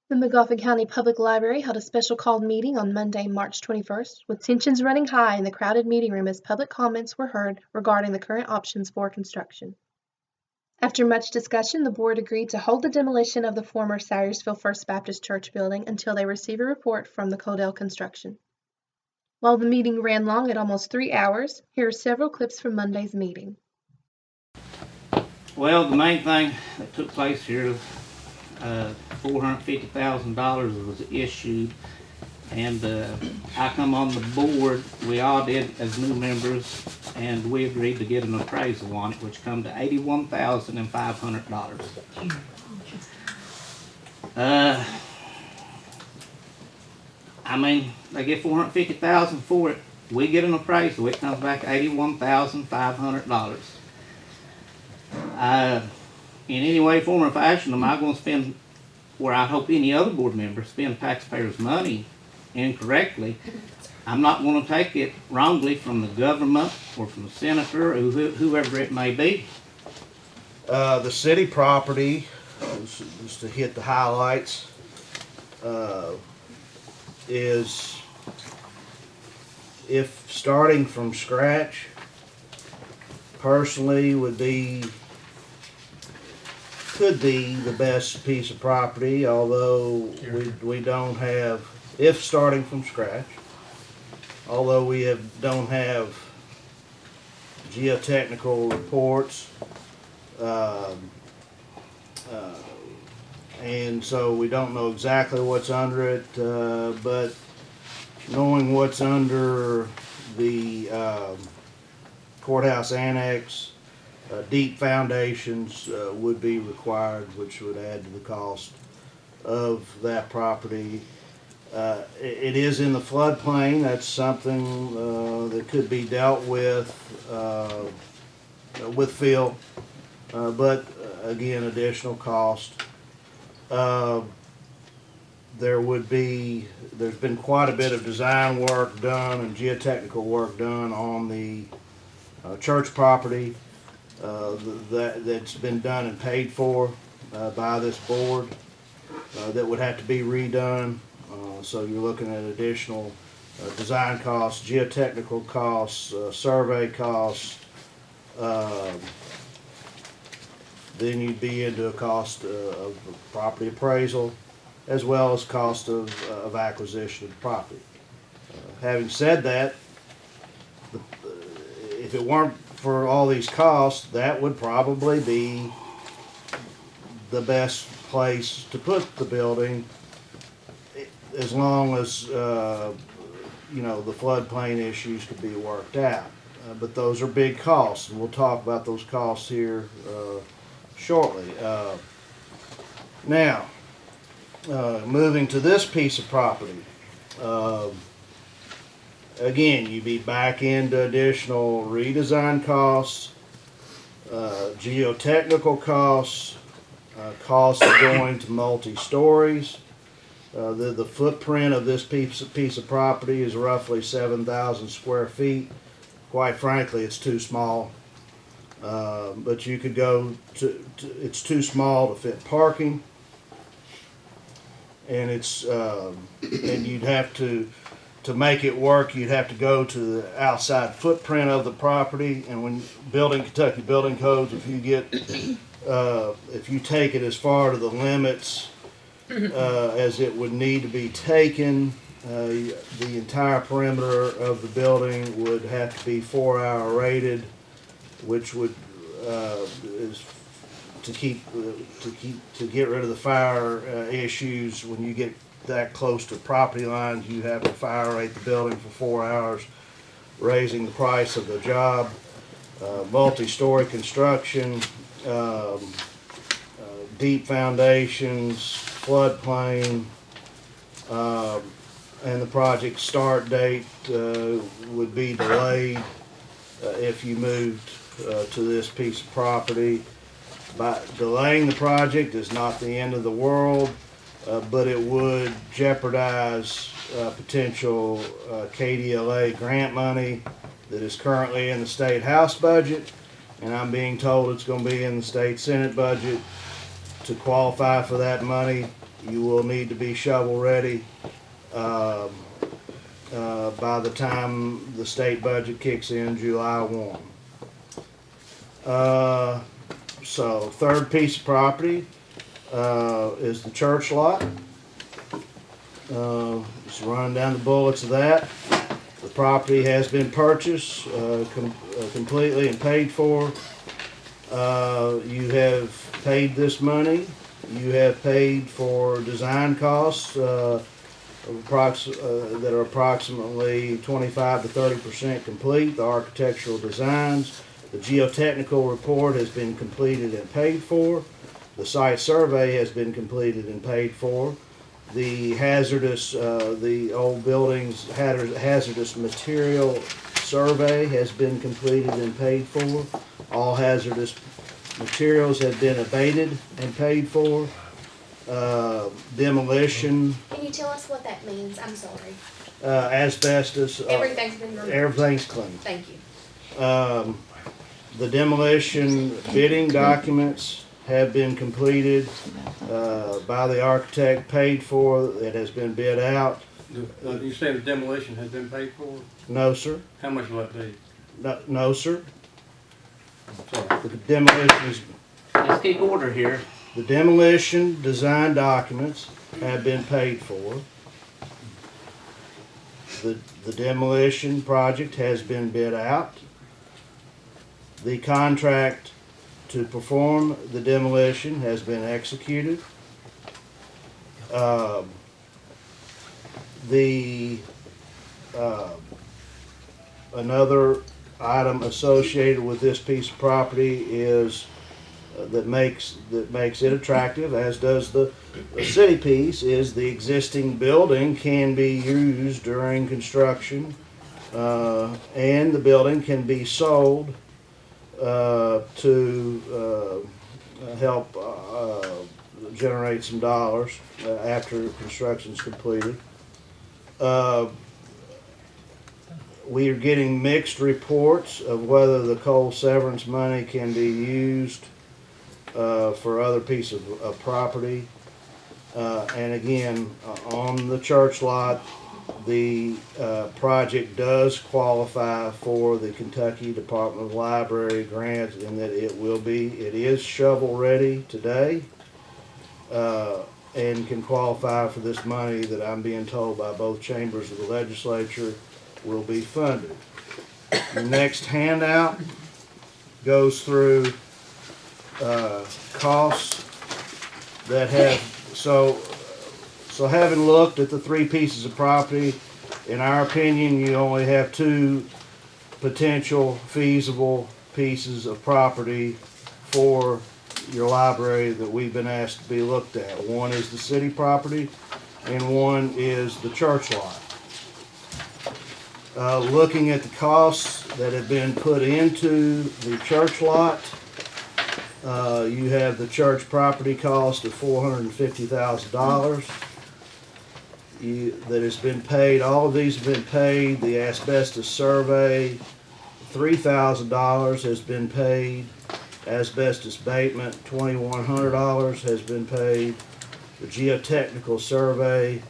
The Magoffin County Public Library held a special called meeting on Monday, March 21st, with tensions running high in the crowded meeting room as public comments were heard regarding the current options for construction. After much discussion, the board agreed to hold the demolition of the former Salyersville First Baptist Church building until they receive a report from the Codell Construction. While the meeting ran long at almost 3 hours, here are several clips from Monday's meeting. Well, the main thing that took place here, $450,000 was issued, and I come on the board. We all did as new members, and we agreed to get an appraisal on it, which come to $81,500. I mean, they get $450,000 for it. We get an appraisal, it comes back $81,500. In any way, form, or fashion, am I going to spend, where I hope any other board member, spend taxpayers' money incorrectly? I'm not going to take it wrongly from the government or from the senator or whoever it may be. The city property, just to hit the highlights, is, if starting from scratch, personally could be the best piece of property, although we don't have, if starting from scratch, although don't have geotechnical reports, and so we don't know exactly what's under it, but knowing what's under the courthouse annex, deep foundations would be required, which would add to the cost of that property. It is in the floodplain. That's something that could be dealt with fill, but again, additional cost. There's been quite a bit of design work done and geotechnical work done on the church property that's been done and paid for by this board that would have to be redone. So you're looking at additional design costs, geotechnical costs, survey costs. Then you'd be into a cost of property appraisal, as well as cost of acquisition of the property. Having said that, if it weren't for all these costs, that would probably be the best place to put the building, as long as the floodplain issues could be worked out. But those are big costs, and we'll talk about those costs here shortly. Now, moving to this piece of property, again, you'd be back into additional redesign costs, geotechnical costs, costs of going to multi-stories. The footprint of this piece of property is roughly 7,000 square feet. Quite frankly, it's too small. But you could go it's too small to fit parking, and and you'd have to make it work, you'd have to go to the outside footprint of the property. And when Kentucky building codes, if you take it as far to the limits as it would need to be taken, the entire perimeter of the building would have to be 4-hour rated, which would is to get rid of the fire issues. When you get that close to property lines, you have to fire rate the building for 4 hours, raising the price of the job. Multi-story construction, deep foundations, floodplain, and the project start date would be delayed if you moved to this piece of property. By delaying the project is not the end of the world, but it would jeopardize potential KDLA grant money that is currently in the state house budget, and I'm being told it's going to be in the state senate budget. To qualify for that money, you will need to be shovel ready by the time the state budget kicks in July 1. So third piece of property is the church lot. Just running down the bullets of that. The property has been purchased completely and paid for. You have paid this money. You have paid for design costs that are approximately 25 to 30% complete. The architectural designs. The geotechnical report has been completed and paid for. The site survey has been completed and paid for. The the old buildings hazardous material survey has been completed and paid for. All hazardous materials have been abated and paid for. Demolition. Can you tell us what that means? I'm sorry. Asbestos. Everything's been removed. Everything's clean. Thank you. The demolition bidding documents have been completed by the architect, paid for. It has been bid out. You say the demolition has been paid for? No, sir. How much will that be? No, sir. Sorry. The demolition is, Let's keep order here. the demolition design documents have been paid for. The demolition project has been bid out. The contract to perform the demolition has been executed. Another item associated with this piece of property is that makes it attractive, as does the city piece, is the existing building can be used during construction, and the building can be sold to help generate some dollars after construction's completed. We are getting mixed reports of whether the coal severance money can be used for other pieces of property. And again, on the church lot, the project does qualify for the Kentucky Department of Library grant, in that it is shovel ready today, and can qualify for this money that I'm being told by both chambers of the legislature will be funded. The next handout goes through costs that have, so having looked at the three pieces of property, in our opinion, you only have two potential feasible pieces of property for your library that we've been asked to be looked at. One is the city property and one is the church lot. Looking at the costs that have been put into the church lot, you have the church property cost of $450,000 that has been paid. All of these have been paid. The asbestos survey, $3,000 has been paid. Asbestos abatement, $2,100 has been paid. The geotechnical survey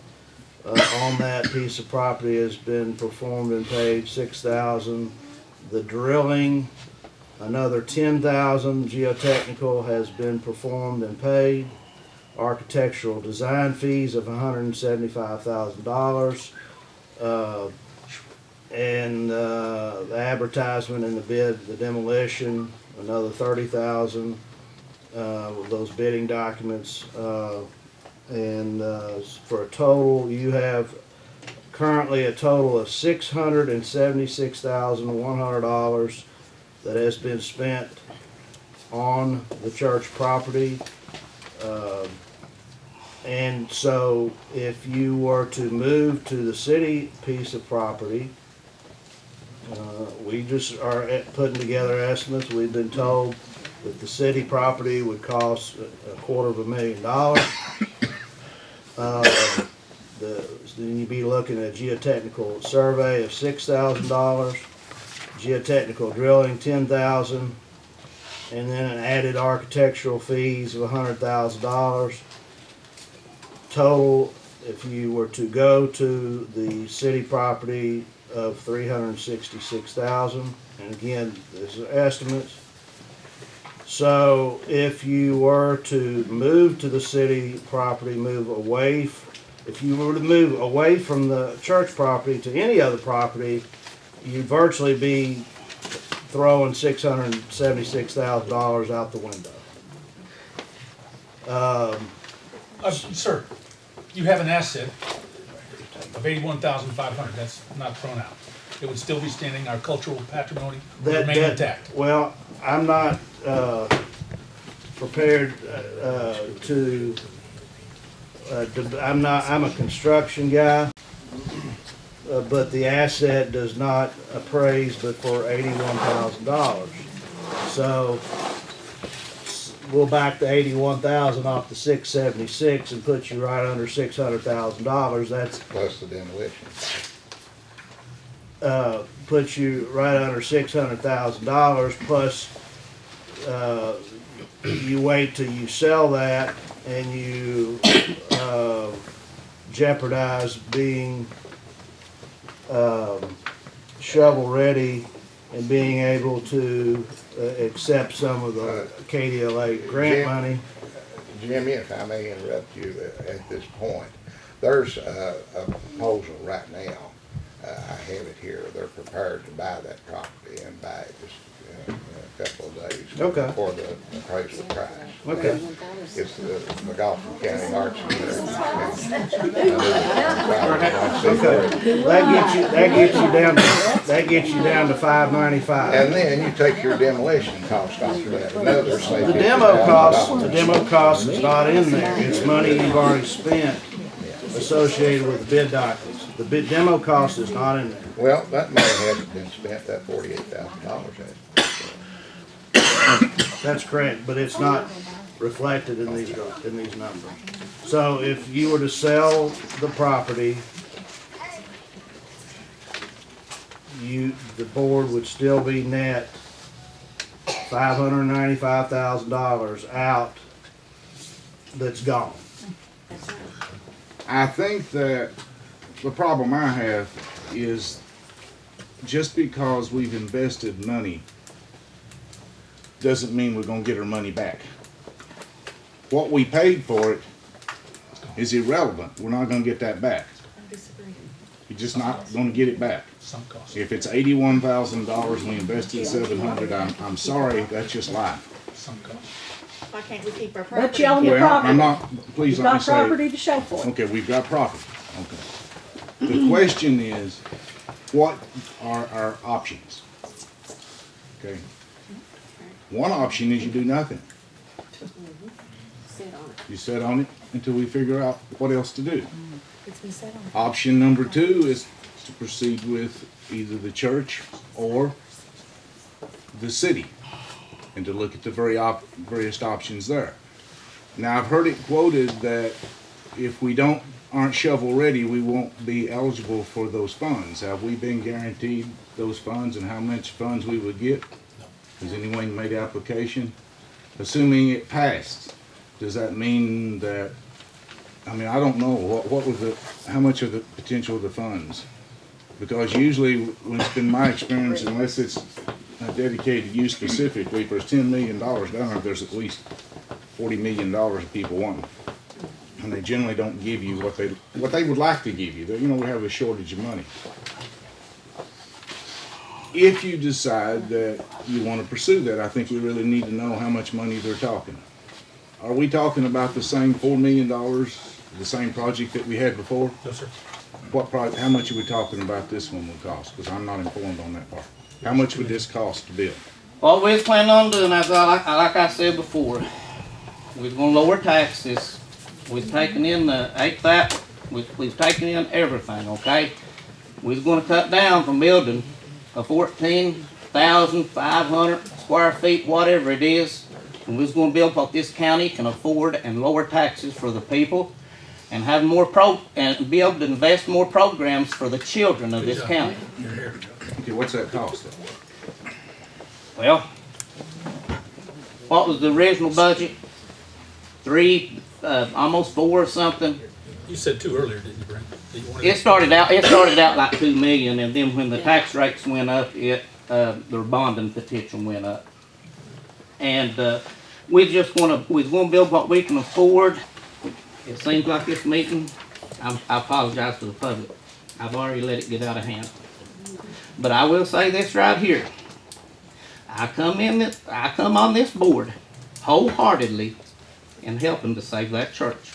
on that piece of property has been performed and paid, $6,000. The drilling, another $10,000. Geotechnical has been performed and paid. Architectural design fees of $175,000. And the advertisement and the bid, the demolition, another $30,000. Those bidding documents, and for a total, you have currently a total of $676,100 that has been spent on the church property. And so if you were to move to the city piece of property, we just are putting together estimates. We've been told that the city property would cost $250,000. Then you'd be looking at a geotechnical survey of $6,000, geotechnical drilling $10,000, and then an added architectural fees of $100,000. total, if you were to go to the city property of $366,000, and again, these are estimates. So if you were to move to the city property, if you were to move away from the church property to any other property, you'd virtually be throwing $676,000 out the window. Sir, you have an asset of 81,500, that's not thrown out. It would still be standing, our cultural patrimony would remain intact. Well, I'm not prepared I'm a construction guy, but the asset does not appraise but for $81,000. So we'll back the 81,000 off the 676 and put you right under $600,000. That's Plus the demolition. puts you right under $600,000 plus you wait till you sell that and you jeopardize being shovel ready and being able to accept some of the KDLA grant Jim? money. Jimmy, if I may interrupt you at this point, there's a proposal right now. I have it here. They're prepared to buy that property and buy it just in a couple of days. Okay. For the appraisal price. Okay. It's the Magoffin County Arts and Okay. That gets you down to $595. And then you take your demolition cost off of that. Another say The demo cost is not in there. It's money you've already spent associated with the bid documents. The bid demo cost is not in there. Well, that money hasn't been spent, that $48,000 has. That's correct, but it's not reflected in these numbers. So if you were to sell the property, the board would still be net $595,000 out that's gone. I think that the problem I have is just because we've invested money doesn't mean we're going to get our money back. What we paid for it is irrelevant. We're not going to get that back. You're just not going to get it back. Some cost, If it's $81,000 and we invested $700, I'm sorry, that's just life. some cost. Why can't we keep our property? But you own the Well, property. I'm not, please You've let me got say. property to show for it. Okay, we've got property. Okay. The question is, what are our options? Okay. One option is you do nothing. Sit on it. You sit on it until we figure out what else to do. It's been set on it. Option number two is to proceed with either the church or the city and to look at the various options there. Now, I've heard it quoted that if we aren't shovel ready, we won't be eligible for those funds. Have we been guaranteed those funds and how much funds we would get? Has anyone made application? Assuming it passed, does that mean that, I mean, I don't know, how much of the potential of the funds? Because usually, when it's been my experience, unless it's dedicated to you specifically, if there's $10 million down there, there's at least $40 million of people wanting. And they generally don't give you what they would like to give you. You know, we have a shortage of money. If you decide that you want to pursue that, I think we really need to know how much money they're talking. Are we talking about the same $4 million, the same project that we had before? No, sir. How much are we talking about this one will cost? Because I'm not informed on that part. How much would this cost to build? What we was planning on doing, like I said before, we was gonna lower taxes. We've taken in the 8,000, we've taken in everything, okay? We was gonna cut down from building a 14,500 square feet, whatever it is. And we was gonna build what this county can afford and lower taxes for the people and have more and be able to invest more programs for the children of this county. Okay, what's that cost? Well, what was the original budget? Almost 4 or something. You said 2 earlier, didn't you, Brent? That you wanted It started out like 2 million, and then when the tax rates went up, their bonding potential went up. And, we're gonna build what we can afford. It seems like this meeting, I apologize to the public. I've already let it get out of hand. But I will say this right here. I come on this board wholeheartedly in helping to save that church.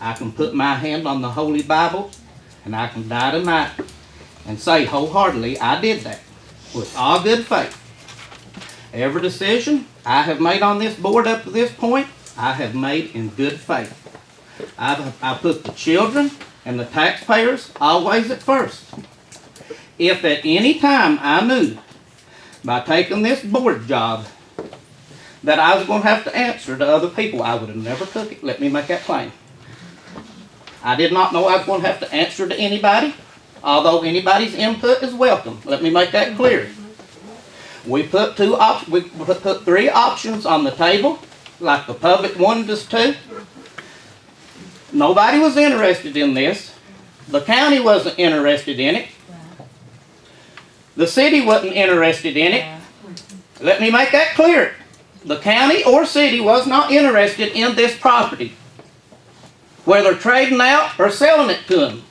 I can put my hand on the Holy Bible, and I can die tonight and say wholeheartedly I did that with all good faith. Every decision I have made on this board up to this point, I have made in good faith. I put the children and the taxpayers always at first. If at any time I knew by taking this board job that I was going to have to answer to other people, I would have never took it. Let me make that plain. I did not know I was going to have to answer to anybody, although anybody's input is welcome. Let me make that clear. We put 3 options on the table, like the public wanted us to. Nobody was interested in this. The county wasn't interested in it. The city wasn't interested in it. Let me make that clear. The county or city was not interested in this property, whether trading out or selling it to them.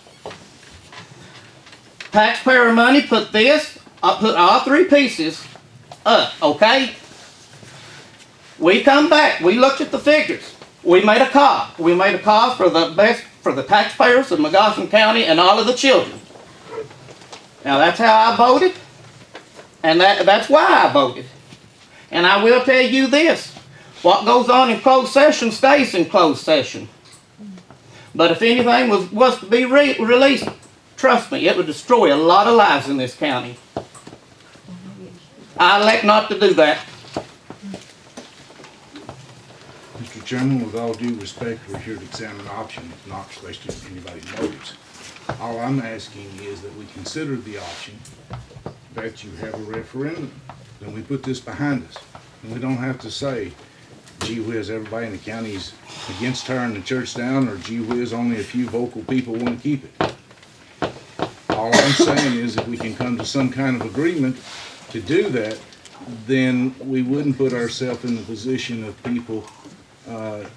Taxpayer money put all 3 pieces up, okay? We come back, we looked at the figures. We made a call. We made a call for the taxpayers of Magoffin County and all of the children. Now that's how I voted, and that's why I voted. And I will tell you this, what goes on in closed session stays in closed session. But if anything was to be released, trust me, it would destroy a lot of lives in this county. I elect not to do that. Mr. Chairman, with all due respect, we're here to examine options, not question anybody's motives. All I'm asking is that we consider the option that you have a referendum. Then we put this behind us. And we don't have to say, gee whiz, everybody in the county's against tearing the church down, or gee whiz, only a few vocal people want to keep it. All I'm saying is if we can come to some kind of agreement to do that, then we wouldn't put ourselves in the position of people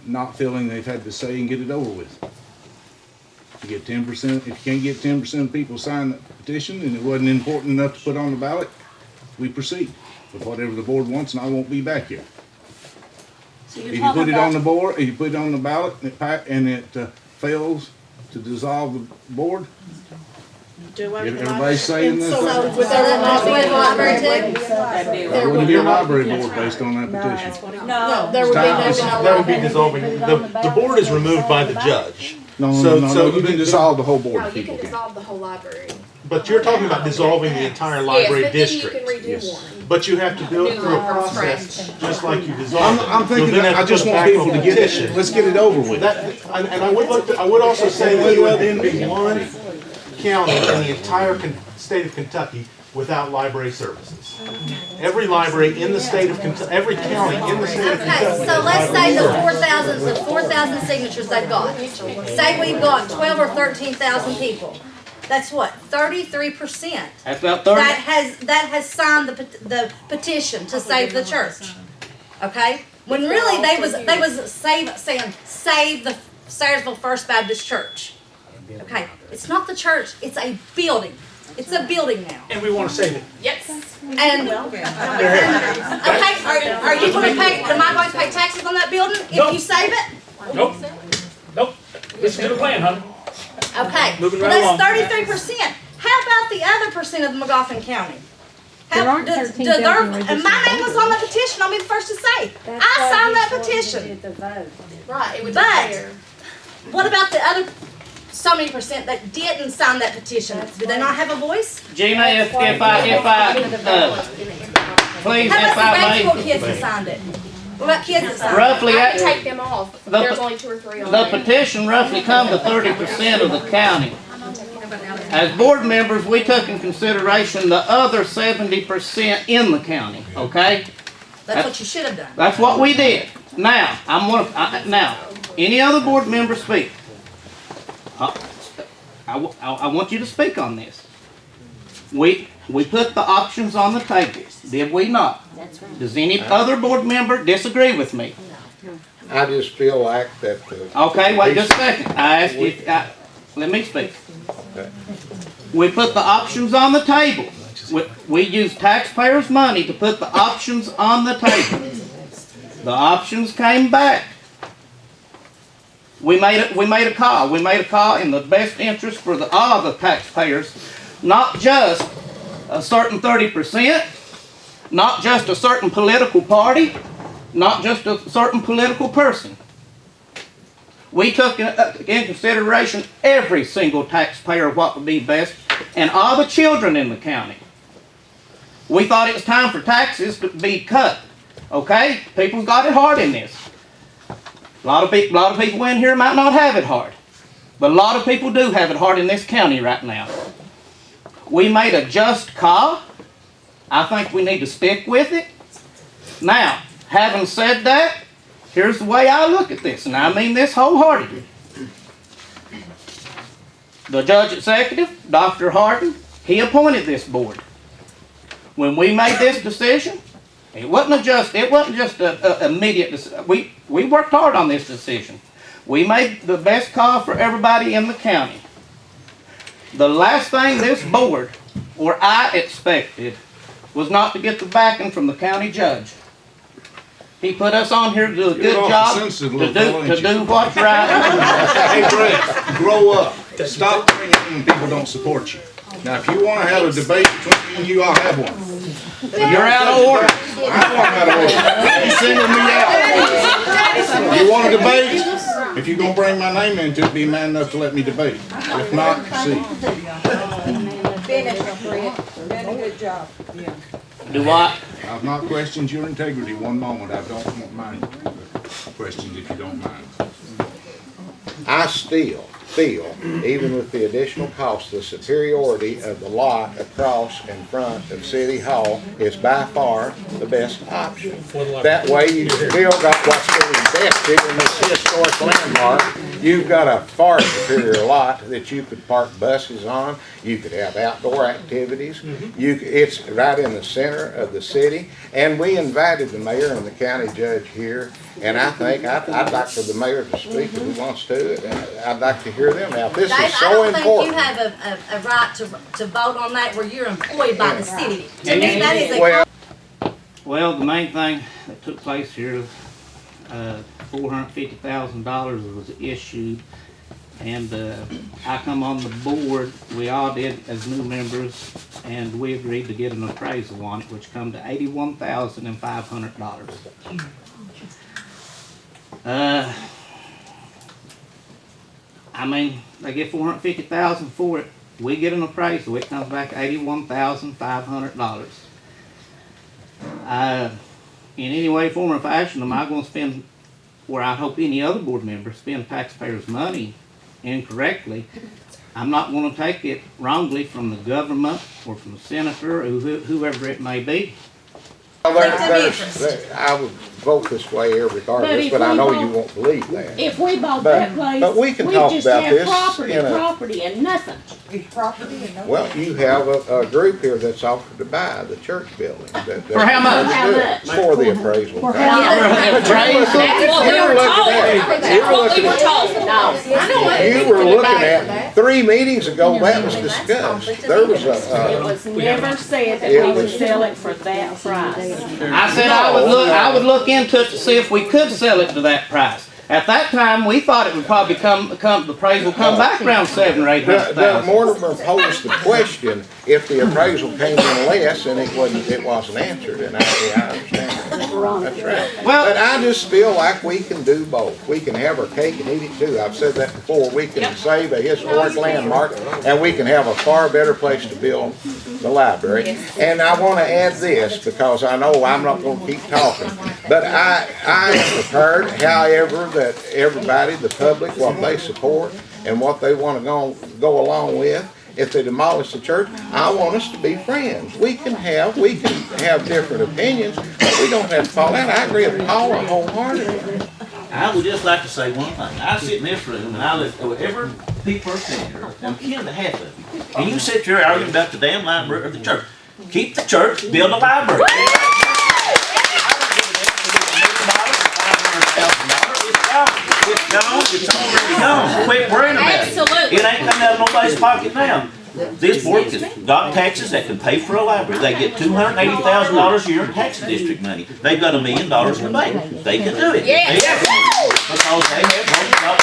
not feeling they've had to say and get it over with. If you get 10%, if you can't get 10% of people sign the petition and it wasn't important enough to put on the ballot, we proceed with whatever the board wants, and I won't be back here. If you put it on the board, if you put it on the ballot and it fails to dissolve the board, everybody's saying this. So would that not be the library too? There wouldn't be a library board based on that petition. No, there would be no. That would be dissolving. The board is removed by the judge. No, you can dissolve the whole board. No, you can dissolve the whole library. But you're talking about dissolving the entire library Yes, but then district. you can redo Yes. one. But you have to go through a process, just like you dissolve. I'm thinking that I just want people to get it, let's get it over with. And I would also say that you would then be one county in the entire state of Kentucky without library services. Every library in the state of Kentucky, every county in the state of Kentucky. Okay, so let's say the 4,000 signatures they've got. Say we've got 12 or 13,000 people. That's what, 33%. That's about 30. That has signed the petition to save the church. Okay? When really they was saying save the Salyersville First Baptist Church. Okay, it's not the church, it's a building. It's a building now. And we want to save it. Yes. And okay, are you going to pay? Am I going to pay taxes on that building if Nope. you save it? Nope. Listen to the plan, honey. Okay, Moving well, right along. that's 33%. How about the other percent of the Magoffin County? There aren't 13,000 and my name was on the petition. I'll be the first to say I signed that petition. Right, it would be But fair. what about the other so many percent that didn't sign that petition? Do they not have a voice? Gina, please, How if about I the grade school may, kids that signed it? What about kids that signed it? roughly, I can take them off. the- There's only 2 or 3 on the there. petition roughly come to 30% of the county. As board members, we took in consideration the other 70% in the county, okay? That's what you should have done. That's what we did. Now, now, any other board member speak. I want you to speak on this. We put the options on the table, did we not? That's right. Does any other board member disagree with me? I just feel like that. Okay, wait just a second. I asked you, let me speak. Okay. We put the options on the table. We used taxpayers' money to put the options on the table. The options came back. We made a call. We made a call in the best interest for all of the taxpayers, not just a certain 30%, not just a certain political party, not just a certain political person. We took in consideration every single taxpayer, what would be best, and all the children in the county. We thought it was time for taxes to be cut. Okay? People's got it hard in this. A lot of people in here might not have it hard. But a lot of people do have it hard in this county right now. We made a just call. I think we need to stick with it. Now, having said that, here's the way I look at this, and I mean this wholeheartedly. The judge executive, Dr. Harden, he appointed this board. When we made this decision, it wasn't just a immediate decision. We worked hard on this decision. We made the best call for everybody in the county. The last thing this board, or I expected, was not to get the backing from the county judge. He put us on here to do a good job, to do what's right. Hey, Brett, grow up. Stop bringing in when people don't support you. Now, if you want to have a debate between me and you, I'll have one. You're out of order. I'm out of order. You singling me out. You want to debate? If you're going to bring my name into it, be man enough to let me debate. If not, proceed. Finish, Fred. Done a good job. Yeah. Do what? I've not questioned your integrity one moment. I don't want mine questioned if you don't mind. I still feel, even with the additional cost, the superiority of the lot across in front of City Hall is by far the best option. That way you still got what's still invested in this historic landmark. You've got a far superior lot that you could park buses on. You could have outdoor activities. It's right in the center of the city. And we invited the mayor and the county judge here. And I think I'd like for the mayor to speak if he wants to. I'd like to hear them out. This Dave, is so important. I don't think you have a right to vote on that where you're employed by the city. To me, that is a... Well, the main thing that took place here, $450,000 was issued, and I come on the board. We all did as new members, and we agreed to get an appraisal on it, which come to $81,500. I mean, they get $450,000 for it. We get an appraisal. It comes back $81,500. In any way, form, or fashion, am I going to spend, or I hope any other board member, spend taxpayers' money incorrectly? I'm not going to take it wrongly from the government or from the senator or whoever it may be. I would vote this way regardless, but I know you won't believe that. If we bought that place, but we can talk just about have this property and nothing. Well, you have a group here that's offered to buy the church building. For how much? How much? For the appraisal. For how much? That's what we were told. That's what we were told. You were looking at 3 meetings ago, that was discussed. There was It was never said that we would sell it for that price. I said I would look into it to see if we could sell it to that price. At that time, we thought it would probably the price will come back around $700,000 or $800,000. Mortimer posed the question if the appraisal came in less and it wasn't answered, and I understand. That's right. Well, but I just feel like we can do both. We can have our cake and eat it too. I've said that before. We can save a historic landmark, and we can have a far better place to build the library. And I want to add this because I know I'm not going to keep talking, but I am prepared, however, that everybody, the public, what they support and what they want to go along with. If they demolish the church, I want us to be friends. We can have different opinions, but we don't have to fall out. I agree with Paula wholeheartedly. I would just like to say one thing. I sit in this room and I look over every person in here, I'm kin to half of you. And you sit here arguing about the damn library of the church. Keep the church, build a library. It's gone, it's already gone. Quit worrying about it. Absolutely. It ain't coming out of nobody's pocket now. This board has got taxes that can pay for a library. They get $280,000 a year in tax district money. They've got $1 million in the bank. They can do it. Yes. They have to. Because they went from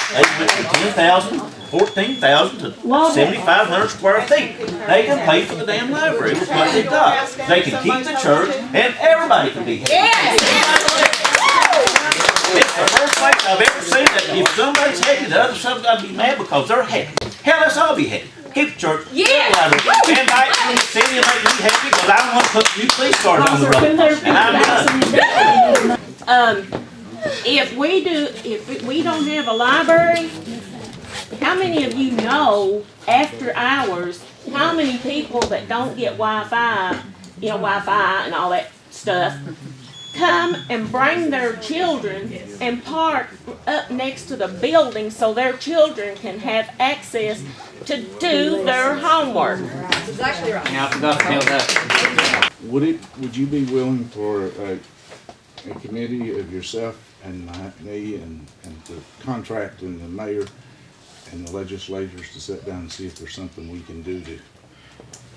10,000, 14,000 to 7,500 square feet. They can pay for the damn library with what they've got. They can keep the church and everybody can be happy. Yes. It's the first place I've ever seen that if somebody's happy, the other side's got to be mad because they're happy. Hell, let's all be happy. Keep the church. Yeah. And like Cindy and make me happy because I want to put new police cars on the road. And I'm done. If we don't have a library, how many of you know after hours, how many people that don't get Wi-Fi, Wi-Fi and all that stuff, come and bring their children and park up next to the building so their children can have access to do their homework. That's exactly right. Yeah, I forgot to tell that. Would you be willing for a committee of yourself and me and the contract and the mayor and the legislators to sit down and see if there's something we can do to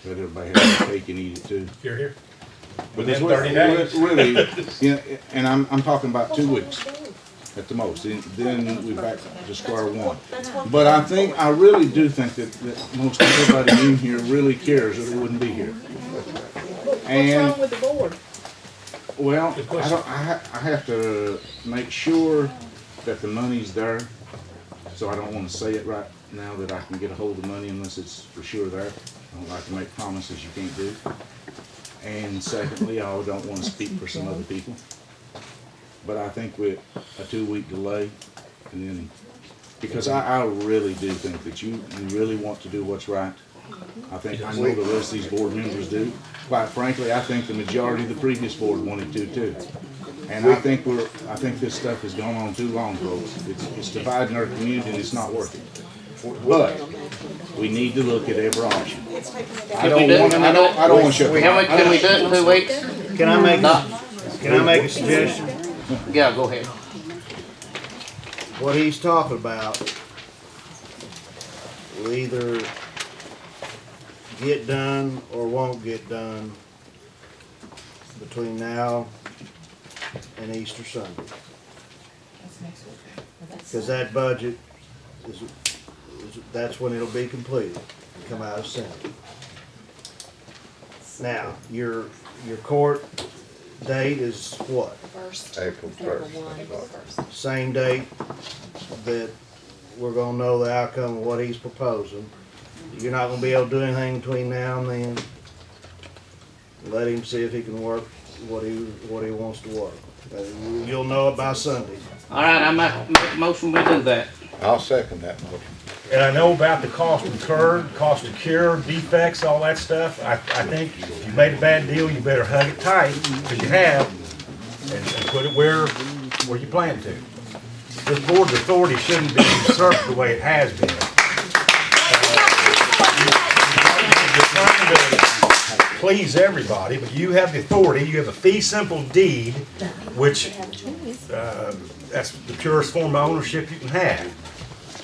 let everybody have their cake and eat it too? You're here. Because Within 30 days. really, and I'm talking about 2 weeks at the most. Then we're back to square one. But I really do think that most everybody in here really cares that we wouldn't be here. What's wrong with the board? Well, I have to make sure that the money's there. So I don't want to say it right now that I can get a hold of the money unless it's for sure there. I don't like to make promises you can't do. And secondly, I don't want to speak for some other people. But I think with a 2-week delay, and then, because I really do think that you really want to do what's right. I know the rest of these board members do. Quite frankly, I think the majority of the previous board wanted to too. And I think this stuff has gone on too long, folks. It's dividing our community and it's not working. But we need to look at every option. I don't want to shut. Can we do it in 2 weeks? Can I make a suggestion? Yeah, go ahead. What he's talking about will either get done or won't get done between now and Easter Sunday. Because that budget that's when it'll be completed and come out of Senate. Now, your court date is what? April 1st. Same date that we're gonna know the outcome of what he's proposing. You're not gonna be able to do anything between now and then. Let him see if he can work what he wants to work. You'll know it by Sunday. All right, I make a motion we do that. I'll second that motion. And I know about the cost incurred, cost to cure, defects, all that stuff. I think if you made a bad deal, you better hug it tight, because you have, and put it where you plan to. This board's authority shouldn't be usurped the way it has been. You're trying to please everybody, but you have the authority, you have a fee simple deed, which that's the purest form of ownership you can have.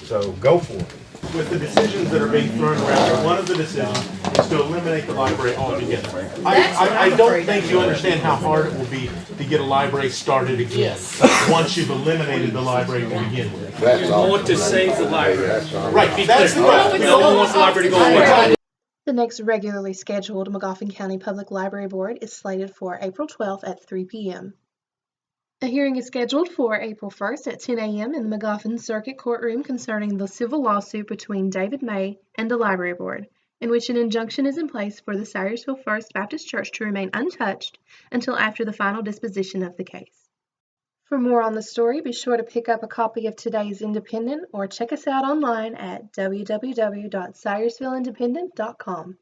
So go for it. With the decisions that are being thrown around here, one of the decisions is to eliminate the library altogether. I don't think you understand how hard it will be to get a library started again once you've eliminated the library to begin with. That's all. want to save the library. Right, that's the goal. We don't want the library to go away. The next regularly scheduled Magoffin County Public Library Board is slated for April 12th at 3 p.m. A hearing is scheduled for April 1st at 10 a.m. in the Magoffin Circuit Courtroom concerning the civil lawsuit between David May and the Library Board, in which an injunction is in place for the Salyersville First Baptist Church to remain untouched until after the final disposition of the case. For more on the story, be sure to pick up a copy of today's Independent or check us out online at www.salyersvilleindependent.com.